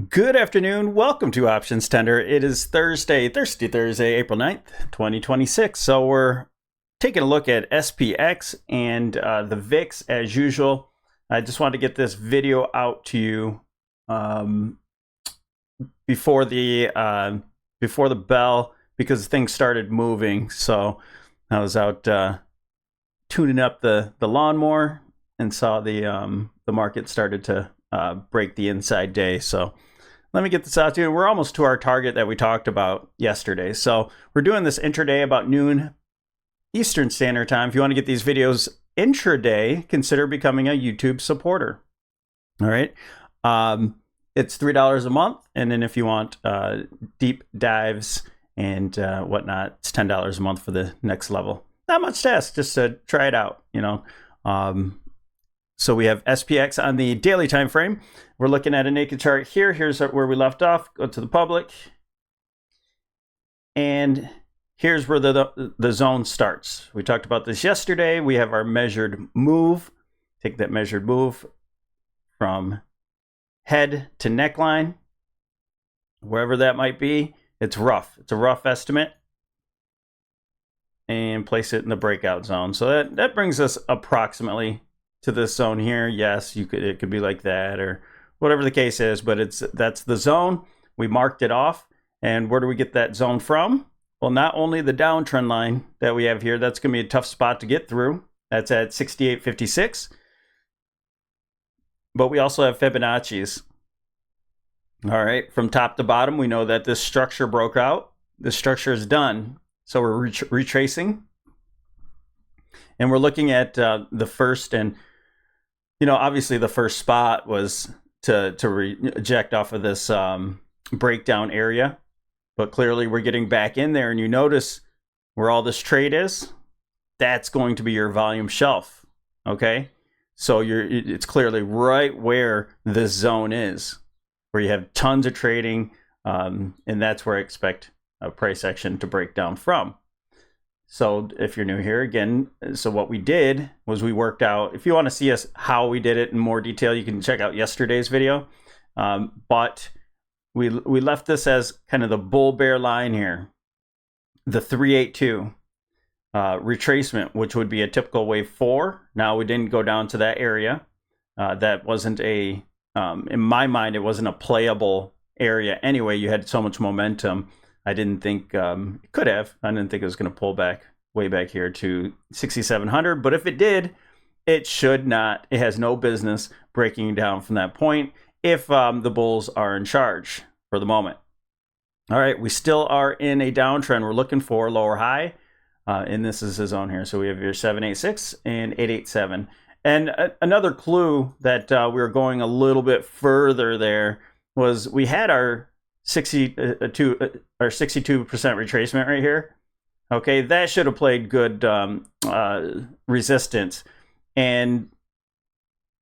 Good afternoon. Welcome to OptionsTender. It is Thursday, April 9th, 2026. So we're taking a look at SPX and the VIX as usual. I just wanted to get this video out to you before the bell because things started moving. So I was out tuning up the lawnmower and saw the market started to break the inside day. So let me get this out to you. We're almost to our target that we talked about yesterday. So we're doing this intraday about noon Eastern Standard Time. If you want to get these videos intraday, consider becoming a YouTube supporter. All right. It's $3 a month. And then if you want deep dives and whatnot, it's $10 a month for the next level. Not much to ask, just to try it out, you know. So we have SPX on the daily time frame. We're looking at a naked chart here. Here's where we left off. Go to the public. And here's where the zone starts. We talked about this yesterday. We have our measured move. Take that measured move from head to neckline. Wherever that might be, it's rough. It's a rough estimate. And place it in the breakout zone. So that brings us approximately to this zone here. Yes, it could be like that or whatever the case is, but that's the zone. We marked it off. And where do we get that zone from? Well, not only the downtrend line that we have here, that's going to be a tough spot to get through. That's at 68.56. But we also have Fibonacci's. All right, from top to bottom, we know that this structure broke out. This structure is done. So we're retracing. And we're looking at the first, and you know, obviously the first spot was to reject off of this breakdown area, but clearly we're getting back in there, and you notice where all this trade is. That's going to be your volume shelf. Okay, so it's clearly right where this zone is, where you have tons of trading, and that's where I expect a price action to break down from. So if you're new here, again, so what we did was we worked out, if you want to see us how we did it in more detail, you can check out yesterday's video. But we left this as kind of the bull bear line here, the 382 retracement, which would be a typical wave 4. Now we didn't go down to that area. That wasn't in my mind, it wasn't a playable area anyway. You had so much momentum. I didn't think it could have. I didn't think it was going to pull back way back here to 6,700. But if it did, it should not. It has no business breaking down from that point if the bulls are in charge for the moment. All right, we still are in a downtrend. We're looking for lower high, and this is the zone here. So we have your 786 and 887. And another clue that we were going a little bit further there was we had our 62% retracement right here. Okay, that should have played good resistance. And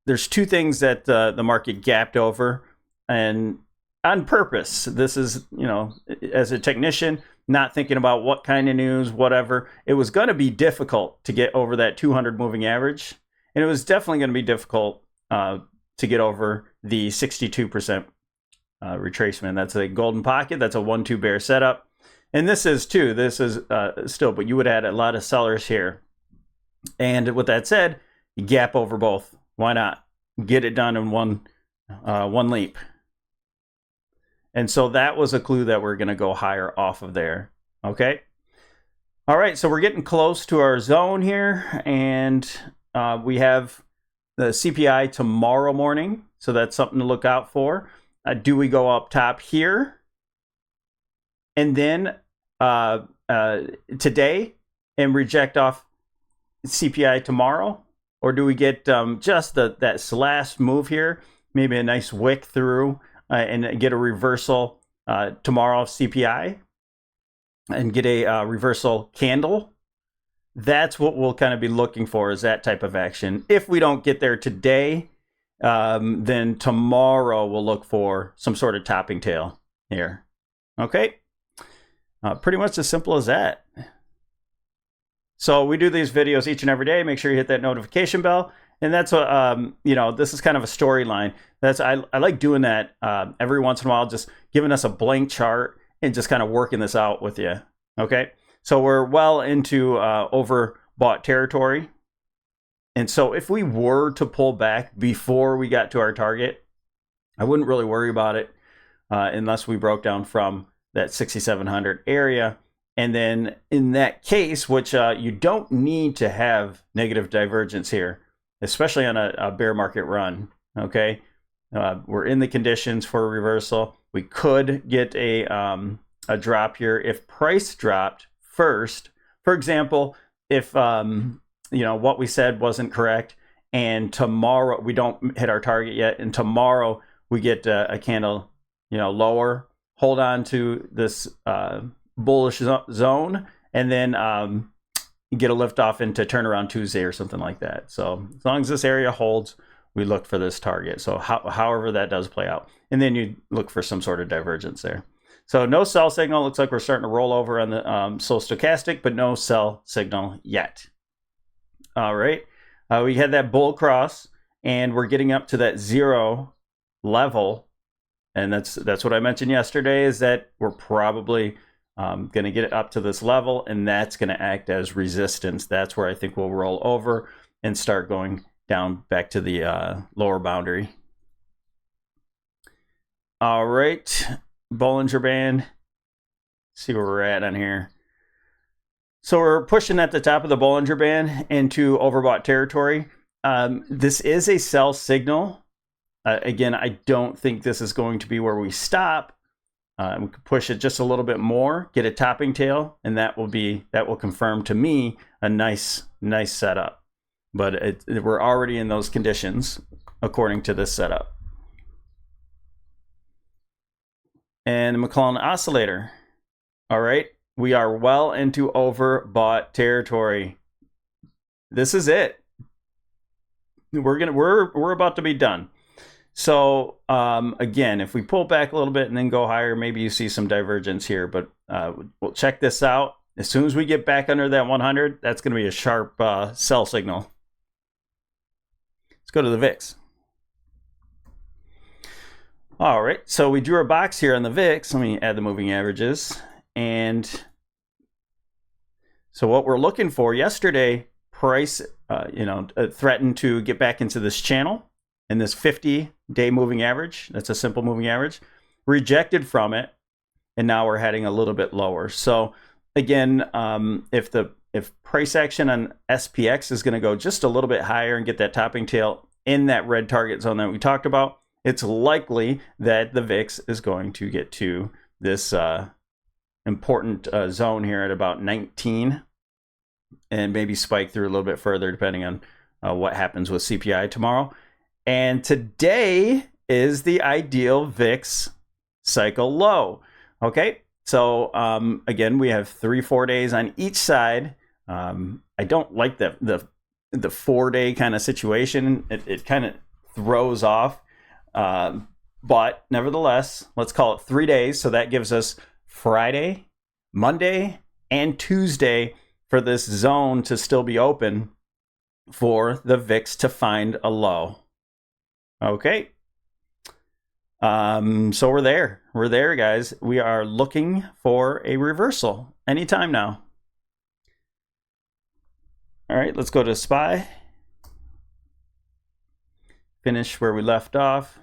there's two things that the market gapped over, and on purpose. This is, you know, as a technician, not thinking about what kind of news, whatever. It was going to be difficult to get over that 200 moving average, and it was definitely going to be difficult to get over the 62% retracement. That's a golden pocket. That's a 1-2 bear setup. And this is too. This is still, but you would add a lot of sellers here. And with that said, you gap over both. Why not get it done in one leap? And so that was a clue that we're going to go higher off of there. Okay. All right. So we're getting close to our zone here, and we have the CPI tomorrow morning. So that's something to look out for. Do we go up top here and then today and reject off CPI tomorrow? Or do we get just that last move here, maybe a nice wick through and get a reversal tomorrow of CPI and get a reversal candle? That's what we'll kind of be looking for, is that type of action. If we don't get there today, then tomorrow we'll look for some sort of topping tail here. Okay, pretty much as simple as that. So we do these videos each and every day. Make sure you hit that notification bell. And that's what, this is kind of a storyline. I like doing that every once in a while, just giving us a blank chart and just kind of working this out with you. Okay. So we're well into overbought territory. And so if we were to pull back before we got to our target, I wouldn't really worry about it unless we broke down from that 6,700 area. And then in that case, which you don't need to have negative divergence here, especially on a bear market run, okay? We're in the conditions for a reversal. We could get a drop here if price dropped first. For example, if what we said wasn't correct, and tomorrow we don't hit our target yet, and tomorrow we get a candle, lower, hold on to this bullish zone, and then get a lift off into turnaround Tuesday or something like that. So as long as this area holds, we look for this target. So however that does play out, and then you look for some sort of divergence there. So no sell signal. Looks like we're starting to roll over on the slow stochastic, but no sell signal yet. All right, we had that bull cross, and we're getting up to that 0 level, and that's what I mentioned yesterday, is that we're probably going to get it up to this level, and that's going to act as resistance. That's where I think we'll roll over and start going down back to the lower boundary. All right, Bollinger Band. See where we're at on here. So we're pushing at the top of the Bollinger Band into overbought territory. This is a sell signal. Again, I don't think this is going to be where we stop. We could push it just a little bit more, get a topping tail, and that will confirm to me a nice setup. But we're already in those conditions according to this setup. And the McClellan oscillator. All right, we are well into overbought territory. This is it. We're about to be done. So again, if we pull back a little bit and then go higher, maybe you see some divergence here, but we'll check this out. As soon as we get back under that 100, that's going to be a sharp sell signal. Let's go to the VIX. All right, so we drew a box here on the VIX. Let me add the moving averages. And so what we're looking for yesterday, price, threatened to get back into this channel. And this 50-day moving average, that's a simple moving average, rejected from it, and now we're heading a little bit lower. So again, if price action on SPX is going to go just a little bit higher and get that topping tail in that red target zone that we talked about, it's likely that the VIX is going to get to this important zone here at about 19, and maybe spike through a little bit further depending on what happens with CPI tomorrow. And today is the ideal VIX cycle low. Okay, so again, we have 3-4 days on each side. I don't like the 4-day kind of situation. It kind of throws off. But nevertheless, let's call it 3 days. So that gives us Friday, Monday, and Tuesday for this zone to still be open for the VIX to find a low. Okay. So we're there, guys. We are looking for a reversal anytime now. All right, let's go to SPY. Finish where we left off.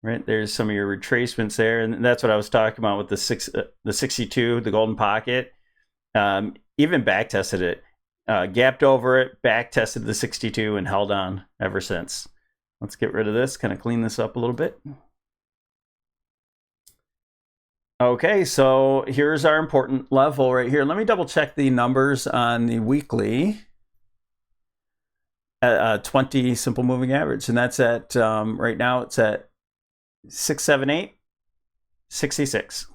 Right, there's some of your retracements there, and that's what I was talking about with the 62, the golden pocket. Even back tested it. Gapped over it, back tested the 62, and held on ever since. Let's get rid of this, kind of clean this up a little bit. Okay, so here's our important level right here. Let me double check the numbers on the weekly. 20 simple moving average, and that's at, right now it's at 678, 66.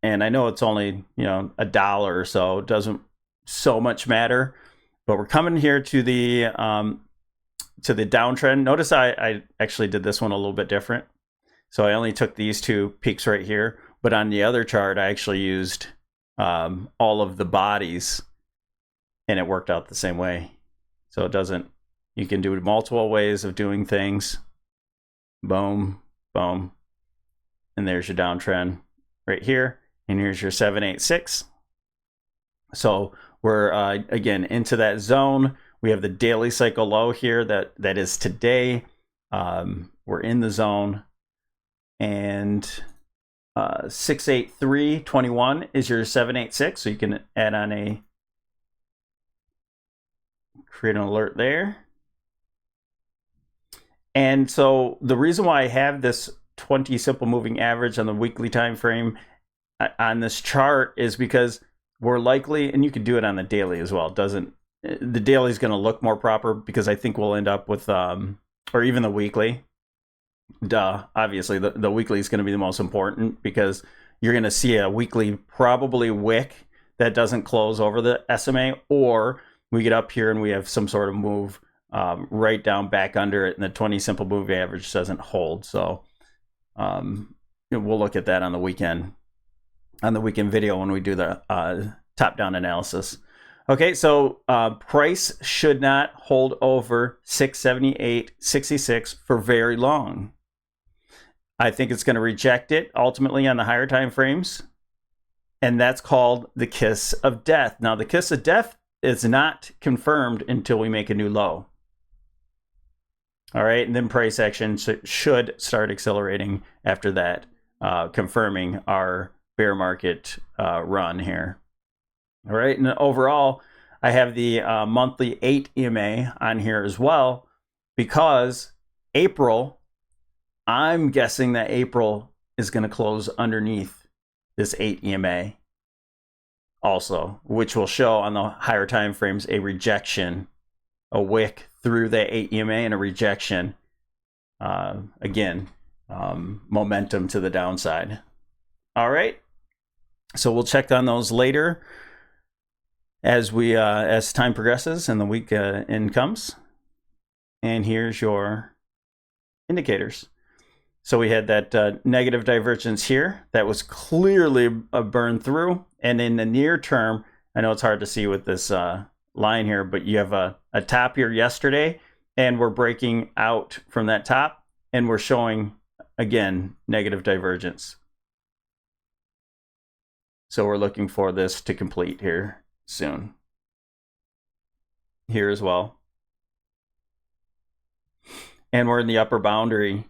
And I know it's only, $1 or so. It doesn't so much matter. But we're coming here to the downtrend. Notice I actually did this one a little bit different. So I only took these two peaks right here. But on the other chart, I actually used all of the bodies, and it worked out the same way. So it doesn't, you can do multiple ways of doing things. Boom, boom. And there's your downtrend right here. And here's your 786. So we're, again, into that zone. We have the daily cycle low here that is today. We're in the zone. And 683.21 is your 786. So you can add on create an alert there. And so the reason why I have this 20 simple moving average on the weekly time frame on this chart is because we're likely, and you could do it on the daily as well. The daily is going to look more proper because I think we'll end up with, or even the weekly. Obviously the weekly is going to be the most important because you're going to see a weekly probably wick that doesn't close over the SMA, or we get up here and we have some sort of move right down back under it, and the 20 simple moving average doesn't hold. So we'll look at that on the weekend video when we do the top-down analysis. Okay, so price should not hold over 678.66 for very long. I think it's going to reject it ultimately on the higher time frames, and that's called the kiss of death. Now, the kiss of death is not confirmed until we make a new low. All right, and then price action should start accelerating after that, confirming our bear market run here. All right, and overall, I have the monthly 8 EMA on here as well, because April, I'm guessing that April is going to close underneath this 8 EMA also, which will show on the higher time frames a rejection, a wick through the 8 EMA and a rejection. Again, momentum to the downside. All right. So we'll check on those later as time progresses and the week end comes. And here's your indicators. So we had that negative divergence here that was clearly a burn through. And in the near term, I know it's hard to see with this line here, but you have a top here yesterday, and we're breaking out from that top, and we're showing, again, negative divergence. So we're looking for this to complete here soon. Here as well. And we're in the upper boundary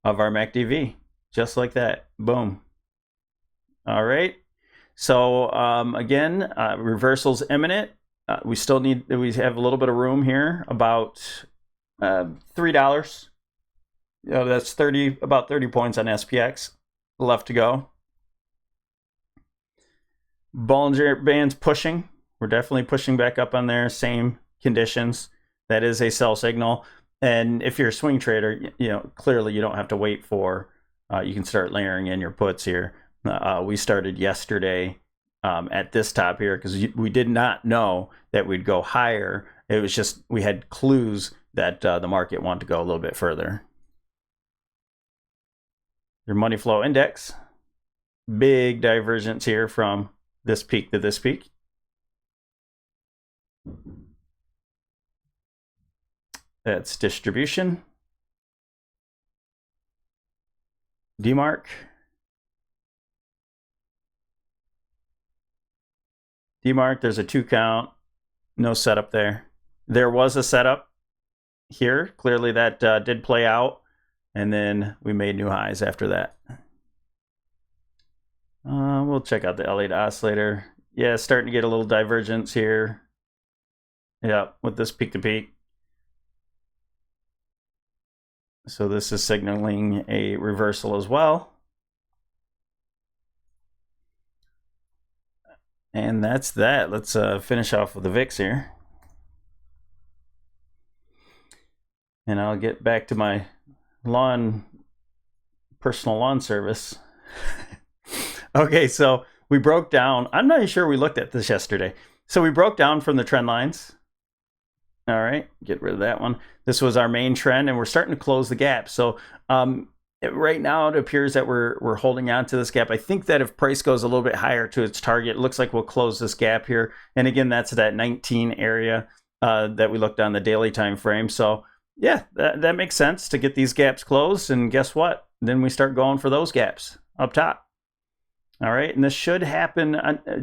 of our MACD, just like that. Boom. All right. So again, reversal's imminent. We have a little bit of room here, about $3. That's about 30 points on SPX left to go. Bollinger Band's pushing. We're definitely pushing back up on there. Same conditions. That is a sell signal. And if you're a swing trader, clearly you don't have to wait for, you can start layering in your puts here. We started yesterday at this top here because we did not know that we'd go higher. It was just, we had clues that the market wanted to go a little bit further. Your money flow index, big divergence here from this peak to this peak. That's distribution. DMARC. DMARC, there's a 2 count, no setup there. There was a setup here. Clearly that did play out, and then we made new highs after that. We'll check out the Elliott oscillator. Yeah, starting to get a little divergence here. Yeah, with this peak to peak. So this is signaling a reversal as well. And that's that. Let's finish off with the VIX here. And I'll get back to my personal lawn service. Okay, so we broke down. I'm not even sure we looked at this yesterday. So we broke down from the trend lines. All right, get rid of that one. This was our main trend, and we're starting to close the gap. So right now it appears that we're holding on to this gap. I think that if price goes a little bit higher to its target, it looks like we'll close this gap here. And again, that's that 19 area that we looked on the daily time frame. So yeah, that makes sense to get these gaps closed. And guess what? Then we start going for those gaps up top. All right, and this should happen.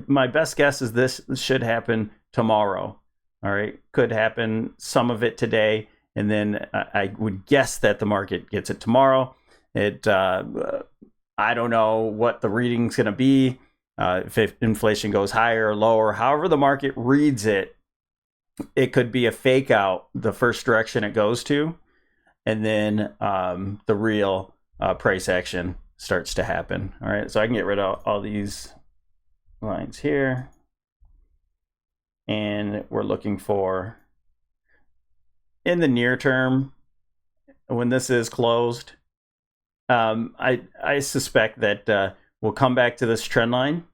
My best guess is this should happen tomorrow. All right, could happen some of it today, and then I would guess that the market gets it tomorrow. I don't know what the reading's going to be, if inflation goes higher or lower. However the market reads it, it could be a fake out the first direction it goes to, and then the real price action starts to happen. All right, so I can get rid of all these lines here, and we're looking for, in the near term, when this is closed, I suspect that we'll come back to this trend line.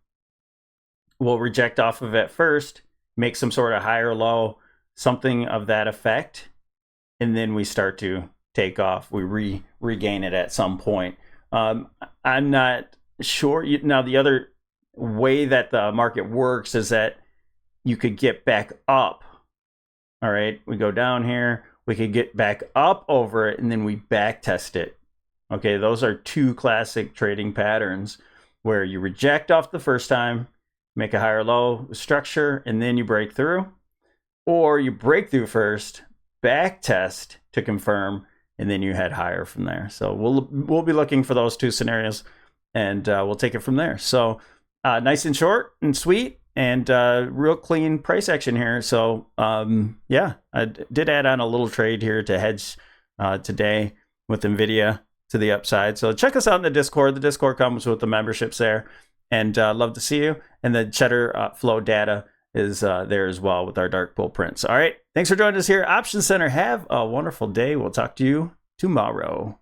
We'll reject off of it first, make some sort of higher low, something of that effect, and then we start to take off. We regain it at some point. I'm not sure. Now, the other way that the market works is that you could get back up. All right, we go down here, we could get back up over it, and then we back test it. Okay, those are two classic trading patterns where you reject off the first time, make a higher low structure, and then you break through. Or you break through first, back test to confirm, and then you head higher from there. So we'll be looking for those two scenarios, and we'll take it from there. So nice and short and sweet, and real clean price action here. So yeah, I did add on a little trade here to hedge today with NVIDIA to the upside. So check us out in the Discord. The Discord comes with the memberships there, and love to see you. And the Cheddar flow data is there as well with our dark pool prints. All right, thanks for joining us here, OptionsTender. Have a wonderful day. We'll talk to you tomorrow.